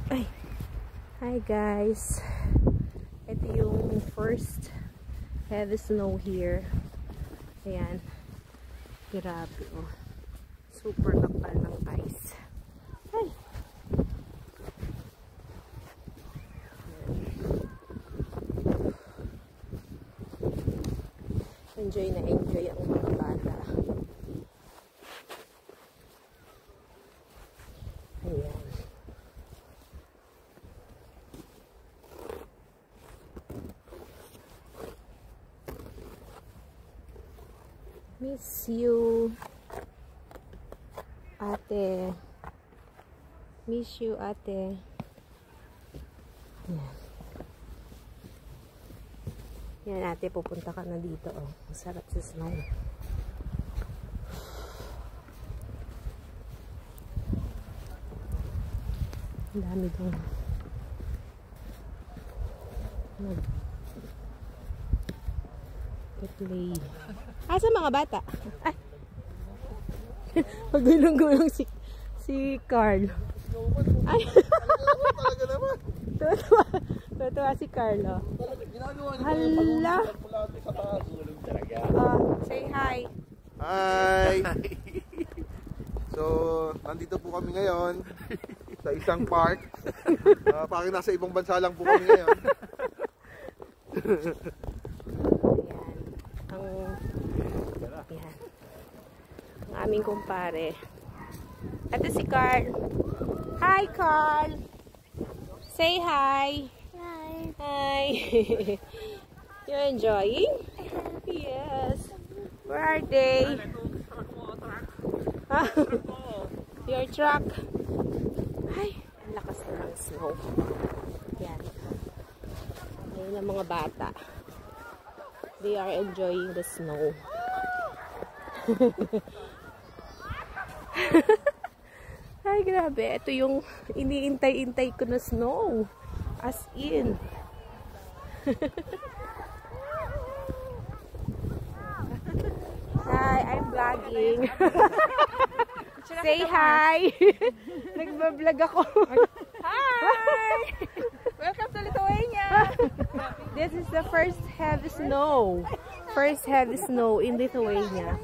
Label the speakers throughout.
Speaker 1: Ay. Hi guys. Ito yung first heavy snow here. Ayan. Grabe oh. Super kapal ng ice. Ay. Enjoy na enjoy ang mga bata. Ayan. Miss you, ate. Miss you, ate. Yan. Yan, ate, pupunta ka na dito. Oh. Masarap sa snow. Ang dami dong play. Asa mga bata? Ay. Pagulong-gulong si Carl. Ay. Tuwa si Carlo. Hala. Say hi.
Speaker 2: Hi. So, nandito po kami ngayon sa isang park. Parang nasa ibang bansa lang po kami ngayon.
Speaker 1: Yan. Ang aming kumpare. Ito si Carl. Hi, Carl. Say hi.
Speaker 3: Hi.
Speaker 1: Hi. You enjoying? Yes. Where are they? Your truck. Ay, ang lakas ng snow. Yan. Ayun ang mga bata. They are enjoying the snow. Ay, grabe. Ito yung iniintay-intay ko na snow. As in. Hi, I'm vlogging. Say hi. Nagbablog ako. Hi! Welcome to Lithuania. This is the first heavy snow. First heavy snow in Lithuania.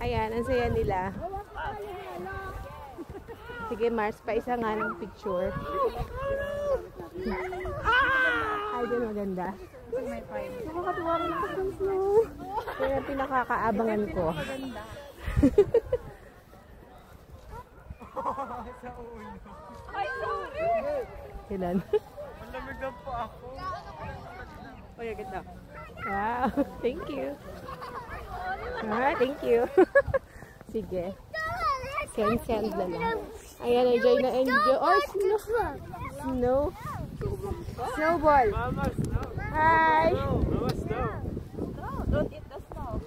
Speaker 1: Ayan, ang saya nila. Sige, Mars, pa isa nga ng picture. Ay, din maganda. Nakakatuwa rin ako ng snow. Yan ang pinakakaabangan ko.
Speaker 3: Ay, sorry!
Speaker 1: Kailan?
Speaker 3: Malamig na po ako.
Speaker 1: Uy, ganda. Wow, thank you. Thank you. Sige. Send na lang. Ayan, enjoy na enjoy. Oh, snow. Snowball. Hi.
Speaker 3: Don't eat the snow.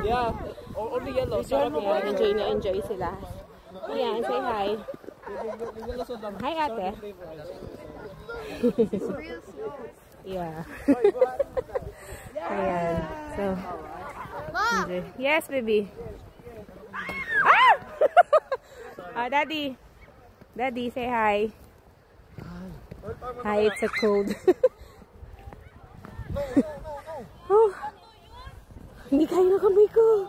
Speaker 4: Yeah, only yellow.
Speaker 1: Ayan, enjoy na enjoy sila. Ayan, say hi. Hi, ate. Yeah. Ayan. So, enjoy. Yes, baby. Ah! Oh, Daddy. Daddy, say hi. Hi, it's a cold. Oh, hindi kaya na kamay ko.